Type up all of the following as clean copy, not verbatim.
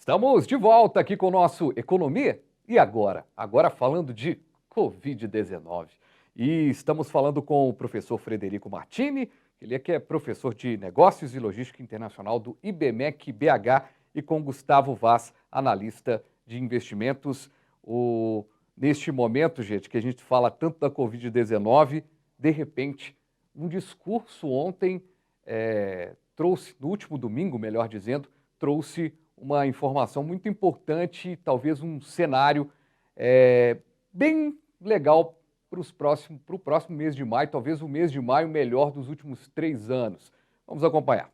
Estamos de volta aqui com o nosso Economia. E agora? Agora falando de Covid-19. E estamos falando com o professor Frederico Martini, ele é que é professor de Negócios e Logística Internacional do IBMEC BH, e com Gustavo Vaz, analista de investimentos. Neste momento, gente, que a gente fala tanto da Covid-19, de repente, um discurso ontem trouxe, no último domingo, melhor dizendo, trouxe uma informação muito importante, talvez um cenário bem legal para o próximo mês de maio, talvez o mês de maio melhor dos últimos 3 anos. Vamos acompanhar.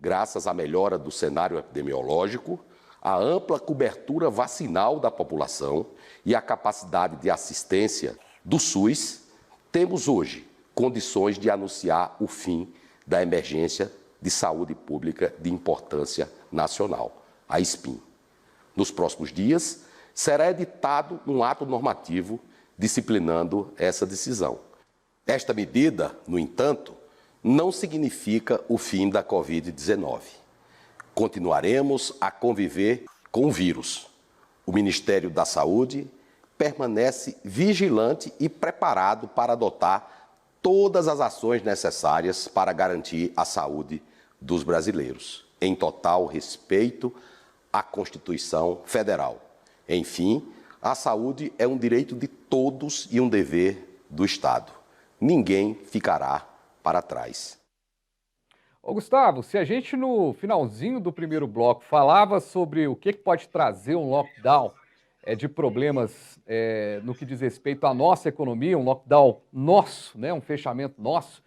Graças à melhora do cenário epidemiológico, a ampla cobertura vacinal da população e a capacidade de assistência do SUS, temos hoje condições de anunciar o fim da emergência de saúde pública de importância nacional, a SPIN. Nos próximos dias, será editado um ato normativo disciplinando essa decisão. Esta medida, no entanto, não significa o fim da Covid-19. Continuaremos a conviver com o vírus. O Ministério da Saúde permanece vigilante e preparado para adotar todas as ações necessárias para garantir a saúde dos brasileiros, em total respeito à Constituição Federal. Enfim, a saúde é um direito de todos e um dever do Estado. Ninguém ficará para trás. Ô Gustavo, se a gente no finalzinho do primeiro bloco falava sobre o que pode trazer um lockdown de problemas no que diz respeito à nossa economia, um lockdown nosso, né, um fechamento nosso,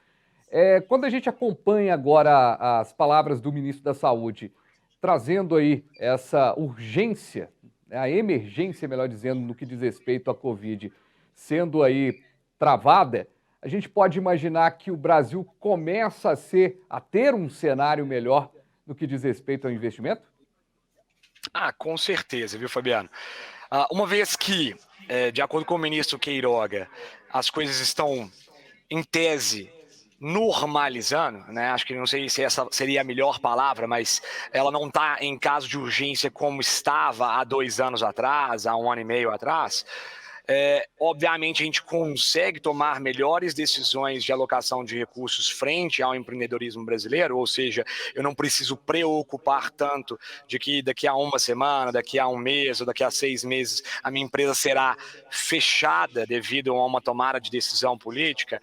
quando a gente acompanha agora as palavras do ministro da Saúde, trazendo aí essa urgência, a emergência, melhor dizendo, no que diz respeito à Covid, sendo aí travada, a gente pode imaginar que o Brasil começa a ter um cenário melhor no que diz respeito ao investimento? Com certeza, viu, Fabiano? Uma vez que, de acordo com o ministro Queiroga, as coisas estão, em tese, normalizando, né? Acho que não sei se essa seria a melhor palavra, mas ela não está em caso de urgência como estava há 2 anos atrás, há 1 ano e meio atrás. Obviamente a gente consegue tomar melhores decisões de alocação de recursos frente ao empreendedorismo brasileiro, ou seja, eu não preciso preocupar tanto de que daqui a 1 semana, daqui a 1 mês ou daqui a 6 meses a minha empresa será fechada devido a uma tomada de decisão política.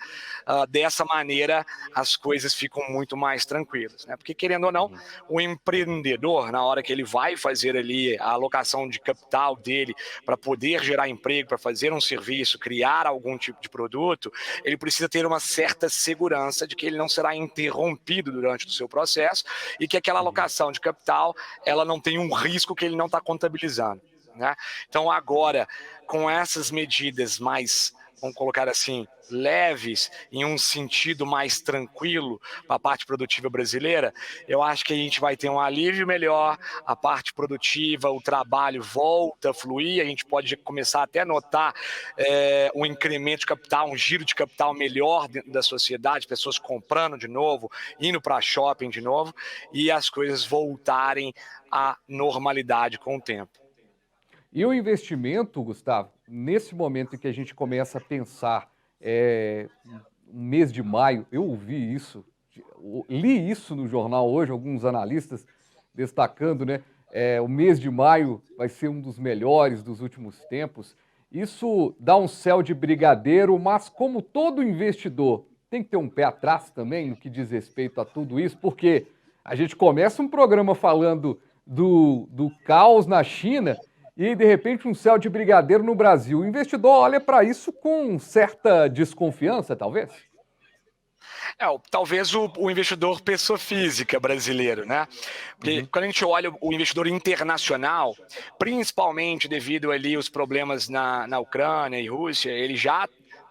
Dessa maneira as coisas ficam muito mais tranquilas, né? Porque querendo ou não, o empreendedor, na hora que ele vai fazer ali a alocação de capital dele para poder gerar emprego, para fazer um serviço, criar algum tipo de produto, ele precisa ter uma certa segurança de que ele não será interrompido durante o seu processo e que aquela alocação de capital ela não tem um risco que ele não está contabilizando, né? Então agora, com essas medidas mais, vamos colocar assim, leves, em um sentido mais tranquilo para a parte produtiva brasileira, eu acho que a gente vai ter um alívio melhor, a parte produtiva, o trabalho volta a fluir, a gente pode começar até a notar um incremento de capital, um giro de capital melhor dentro da sociedade, pessoas comprando de novo, indo para shopping de novo, e as coisas voltarem à normalidade com o tempo. E o investimento, Gustavo, nesse momento em que a gente começa a pensar um mês de maio, eu ouvi isso, li isso no jornal hoje, alguns analistas destacando, né? O mês de maio vai ser um dos melhores dos últimos tempos. Isso dá um céu de brigadeiro, mas como todo investidor tem que ter um pé atrás também no que diz respeito a tudo isso, porque a gente começa um programa falando do caos na China e, de repente, um céu de brigadeiro no Brasil. O investidor olha para isso com certa desconfiança, talvez? Talvez o investidor pessoa física brasileiro, né? Porque quando a gente olha o investidor internacional, principalmente devido ali aos problemas na Ucrânia e Rússia, ele já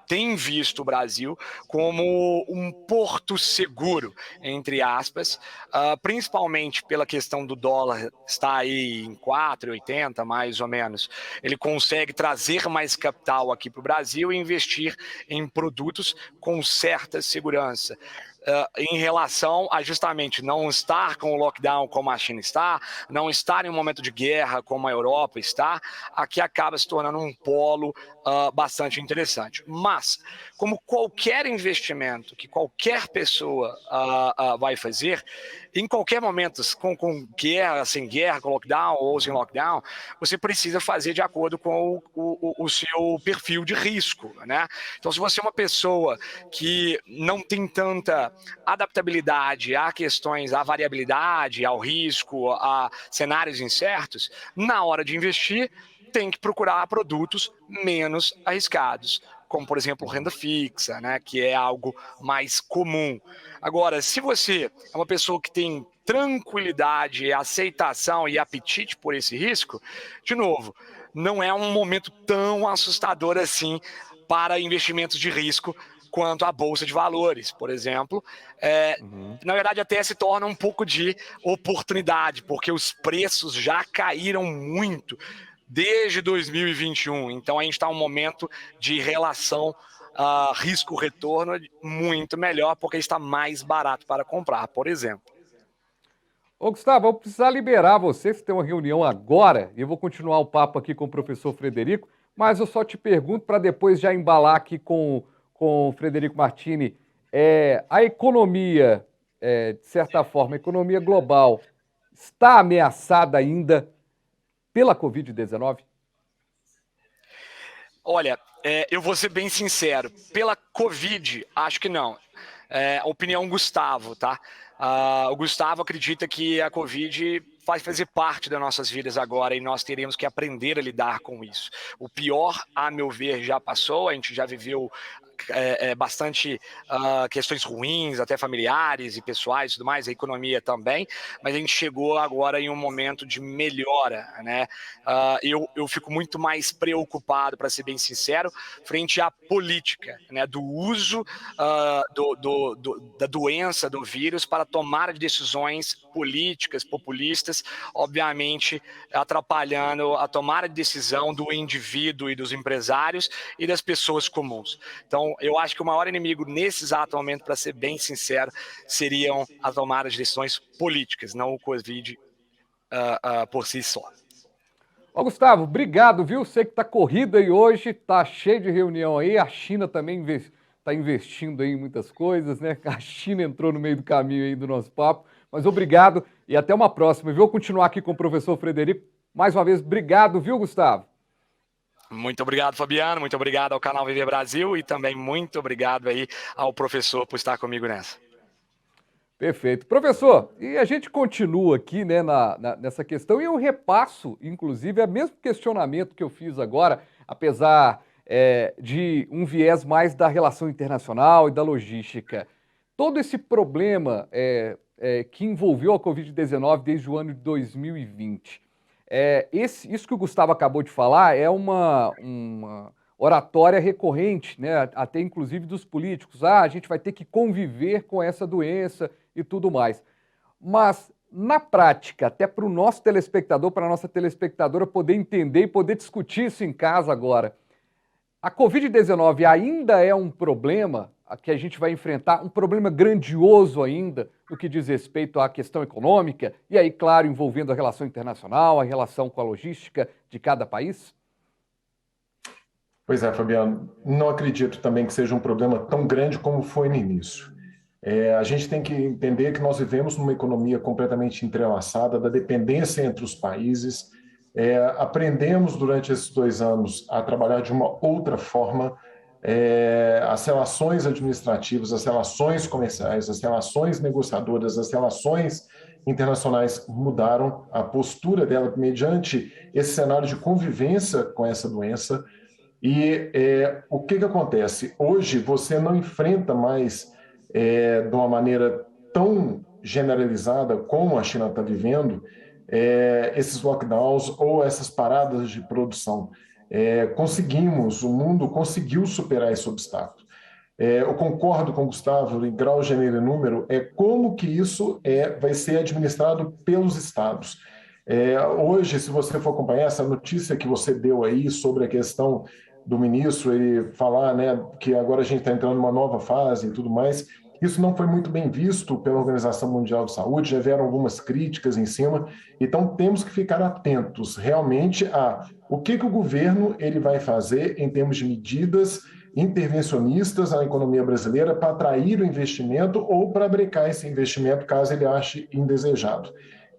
tem visto o Brasil como um porto seguro, entre aspas, principalmente pela questão do dólar estar aí em 4,80 mais ou menos. Ele consegue trazer mais capital aqui para o Brasil e investir em produtos com certa segurança. em relação a justamente não estar com o lockdown como a China está, não estar em um momento de guerra como a Europa está, aqui acaba se tornando um polo bastante interessante. Mas, como qualquer investimento que qualquer pessoa vai fazer, em qualquer momento, com guerra, sem guerra, com lockdown ou sem lockdown, você precisa fazer de acordo com o seu perfil de risco, né? Então, se você é uma pessoa que não tem tanta adaptabilidade a questões, à variabilidade, ao risco, a cenários incertos, na hora de investir, tem que procurar produtos menos arriscados, como, por exemplo, renda fixa, né, que é algo mais comum. Agora, se você é uma pessoa que tem tranquilidade, aceitação e apetite por esse risco, de novo, não é um momento tão assustador assim para investimentos de risco quanto a Bolsa de Valores, por exemplo. Na verdade, até se torna um pouco de oportunidade, porque os preços já caíram muito desde 2021. Então, a gente está em um momento de relação risco-retorno muito melhor, porque está mais barato para comprar, por exemplo. Ô, Gustavo, eu vou precisar liberar você, você tem uma reunião agora, e eu vou continuar o papo aqui com o professor Frederico, mas eu só te pergunto para depois já embalar aqui com o Frederico Martini, a economia, de certa forma, a economia global, está ameaçada ainda pela Covid-19? Olha, eu vou ser bem sincero, pela Covid, acho que não. Opinião Gustavo, tá? O Gustavo acredita que a Covid vai fazer parte das nossas vidas agora e nós teremos que aprender a lidar com isso. O pior, a meu ver, já passou, a gente já viveu bastante questões ruins, até familiares e pessoais e tudo mais, a economia também, mas a gente chegou agora em um momento de melhora, né? Eu fico muito mais preocupado, para ser bem sincero, frente à política, né? Do uso da doença, do vírus, para tomar decisões políticas, populistas, obviamente atrapalhando a tomada de decisão do indivíduo e dos empresários e das pessoas comuns. Então, eu acho que o maior inimigo nesse exato momento, para ser bem sincero, seriam a tomada de decisões políticas, não o Covid por si só. Ô, Gustavo, obrigado, viu? Sei que tá corrido aí hoje, tá cheio de reunião aí, a China também está investindo aí em muitas coisas, né? A China entrou no meio do caminho aí do nosso papo, mas obrigado e até uma próxima, viu? Vou continuar aqui com o professor Frederico. Mais uma vez, obrigado, viu, Gustavo? Muito obrigado, Fabiano, muito obrigado ao canal Viver Brasil e também muito obrigado aí ao professor por estar comigo nessa. Perfeito. Professor, e a gente continua aqui, né, nessa questão, e eu repasso, inclusive, é o mesmo questionamento que eu fiz agora, apesar de um viés mais da relação internacional e da logística. Todo esse problema que envolveu a Covid-19 desde o ano de 2020, isso que o Gustavo acabou de falar é uma oratória recorrente, né, até inclusive dos políticos. A gente vai ter que conviver com essa doença e tudo mais. Mas, na prática, até para o nosso telespectador, para a nossa telespectadora poder entender e poder discutir isso em casa agora, a Covid-19 ainda é um problema que a gente vai enfrentar, um problema grandioso ainda no que diz respeito à questão econômica e aí, claro, envolvendo a relação internacional, a relação com a logística de cada país? Pois é, Fabiano, não acredito também que seja um problema tão grande como foi no início. A gente tem que entender que nós vivemos numa economia completamente entrelaçada, da dependência entre os países. Aprendemos durante esses 2 anos a trabalhar de uma outra forma. As relações administrativas, as relações comerciais, as relações negociadoras, as relações internacionais mudaram, a postura dela mediante esse cenário de convivência com essa doença. E o que acontece? Hoje você não enfrenta mais de uma maneira tão generalizada como a China está vivendo esses lockdowns ou essas paradas de produção. O mundo conseguiu superar esse obstáculo. Eu concordo com o Gustavo em grau, gênero e número, como que isso vai ser administrado pelos estados. Hoje, se você for acompanhar essa notícia que você deu aí sobre a questão do ministro, ele falar, né, que agora a gente está entrando numa nova fase e tudo mais, Isso não foi muito bem visto pela Organização Mundial de Saúde, já vieram algumas críticas em cima, então temos que ficar atentos realmente a o que o governo ele vai fazer em termos de medidas intervencionistas na economia brasileira para atrair o investimento ou para brecar esse investimento caso ele ache indesejado.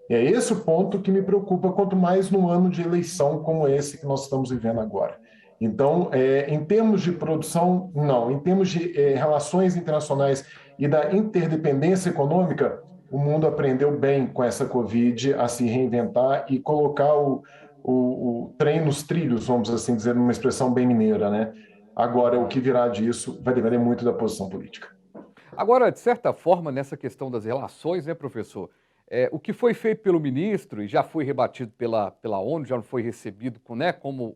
E é esse o ponto que me preocupa, quanto mais num ano de eleição como esse que nós estamos vivendo agora. Então, em termos de produção, não. Em termos de relações internacionais e da interdependência econômica, o mundo aprendeu bem com essa Covid a se reinventar e colocar o trem nos trilhos, vamos assim dizer, numa expressão bem mineira, né? Agora, o que virá disso vai depender muito da posição política. Agora, de certa forma, nessa questão das relações, né, professor? O que foi feito pelo ministro, e já foi rebatido pela ONU, já não foi recebido, né, como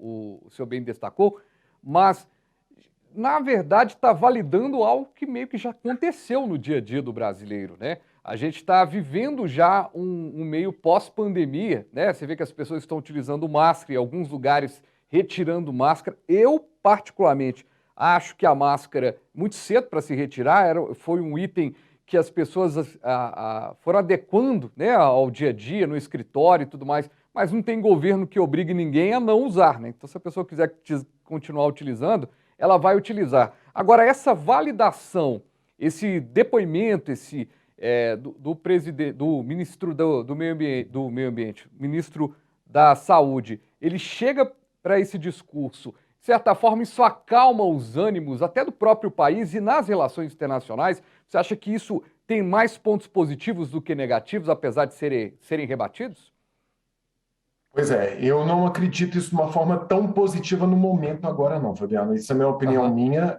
o senhor bem destacou, mas, na verdade, está validando algo que meio que já aconteceu no dia a dia do brasileiro, né? A gente está vivendo já um meio pós-pandemia, né? Você vê que as pessoas estão utilizando máscara, em alguns lugares retirando máscara. Eu, particularmente, acho que a máscara, muito cedo para se retirar, foi um item que as pessoas foram adequando, né, ao dia a dia, no escritório e tudo mais, mas não tem governo que obrigue ninguém a não usar, né? Então, se a pessoa quiser continuar utilizando, ela vai utilizar. Agora, essa validação, esse depoimento, do ministro do meio ambiente, ministro da Saúde, ele chega para esse discurso. De certa forma, isso acalma os ânimos até do próprio país e nas relações internacionais. Você acha que isso tem mais pontos positivos do que negativos, apesar de serem rebatidos? Pois é, eu não acredito isso de uma forma tão positiva no momento agora não, Fabiano. Isso é uma opinião minha.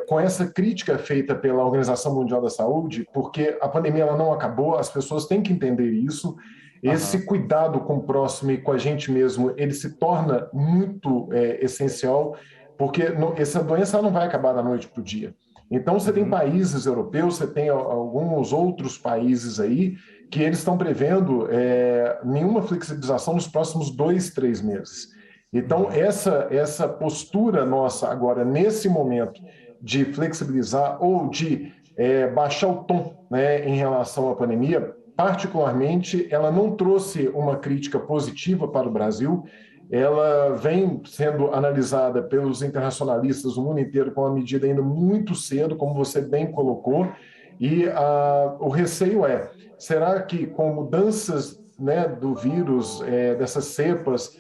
Com essa crítica feita pela Organização Mundial da Saúde, porque a pandemia ela não acabou, as pessoas têm que entender isso. Esse cuidado com o próximo e com a gente mesmo, ele se torna muito essencial, porque essa doença não vai acabar da noite para o dia. Então, você tem países europeus, você tem alguns outros países aí que eles estão prevendo nenhuma flexibilização nos próximos 2, 3 meses. Então, essa postura nossa agora, nesse momento, de flexibilizar ou de baixar o tom, né, em relação à pandemia, particularmente, ela não trouxe uma crítica positiva para o Brasil. Ela vem sendo analisada pelos internacionalistas no mundo inteiro com uma medida ainda muito cedo, como você bem colocou, e o receio será que com mudanças, né, do vírus, dessas cepas,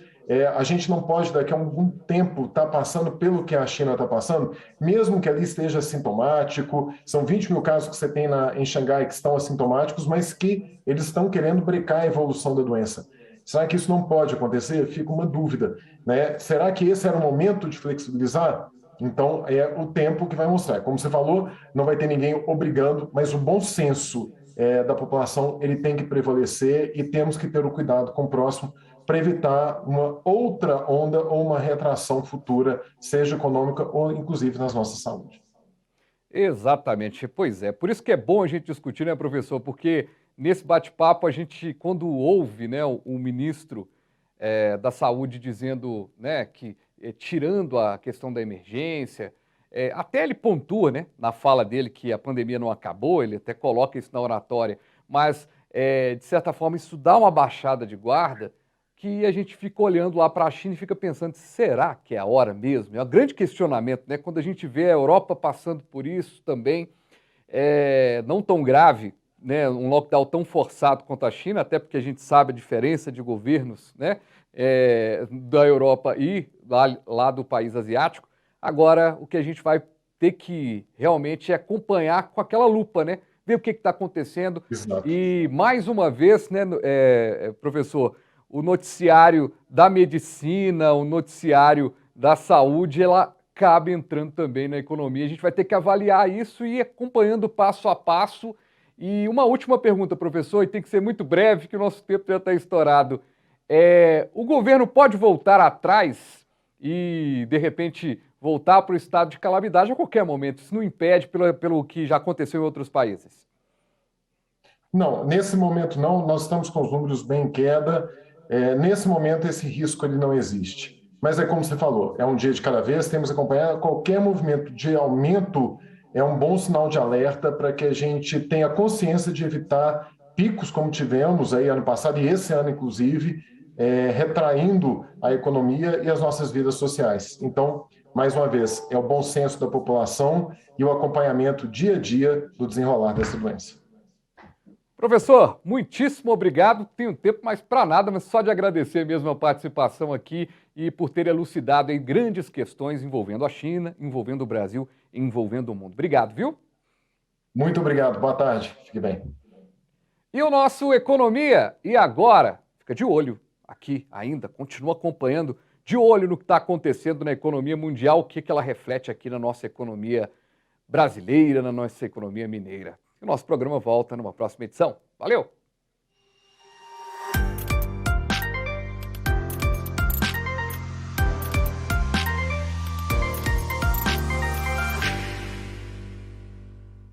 a gente não pode daqui a algum tempo estar passando pelo que a China está passando, mesmo que ali esteja assintomático, são 20 mil casos que você tem em Xangai que estão assintomáticos, mas que eles estão querendo brecar a evolução da doença. Será que isso não pode acontecer? Fica uma dúvida, né? Será que esse era o momento de flexibilizar? Então, é o tempo que vai mostrar. Como você falou, não vai ter ninguém obrigando, mas o bom senso da população ele tem que prevalecer e temos que ter o cuidado com o próximo para evitar uma outra onda ou uma retração futura, seja econômica ou inclusive nas nossas saúde. Exatamente, pois é. Por isso que é bom a gente discutir, né, professor? Porque nesse bate-papo a gente, quando ouve, né, o ministro da Saúde dizendo, né, que tirando a questão da emergência, até ele pontua, né, na fala dele que a pandemia não acabou, ele até coloca isso na oratória, mas de certa forma isso dá uma baixada de guarda que a gente fica olhando lá para a China e fica pensando, será que é a hora mesmo? É um grande questionamento, né? Quando a gente vê a Europa passando por isso também, não tão grave, né? Um lockdown tão forçado quanto a China, até porque a gente sabe a diferença de governos, né? Da Europa e lá do país asiático. Agora, o que a gente vai ter que realmente acompanhar com aquela lupa, né? Ver o que está acontecendo. Exato. E, mais uma vez, né, professor, o noticiário da medicina, o noticiário da saúde, ela acaba entrando também na economia. A gente vai ter que avaliar isso e ir acompanhando passo a passo. E uma última pergunta, professor, e tem que ser muito breve, que o nosso tempo já está estourado. O governo pode voltar atrás e, de repente, voltar para o estado de calamidade a qualquer momento? Isso não impede pelo que já aconteceu em outros países? Não, nesse momento não. Nós estamos com os números bem em queda. Nesse momento, esse risco ele não existe. Mas é como você falou, é um dia de cada vez, temos que acompanhar qualquer movimento de aumento é um bom sinal de alerta para que a gente tenha consciência de evitar picos como tivemos aí ano passado e esse ano, inclusive, retraindo a economia e as nossas vidas sociais. Então, mais uma vez, é o bom senso da população e o acompanhamento dia a dia do desenrolar dessa doença. Professor, muitíssimo obrigado. Tenho tempo mais para nada, mas só de agradecer mesmo a participação aqui e por ter elucidado aí grandes questões envolvendo a China, envolvendo o Brasil, envolvendo o mundo. Obrigado, viu? Muito obrigado. Boa tarde. Fique bem. E o nosso Economia e Agora? Fica de olho aqui ainda, continua acompanhando, de olho no que está acontecendo na economia mundial, o que ela reflete aqui na nossa economia brasileira, na nossa economia mineira. O nosso programa volta numa próxima edição. Valeu!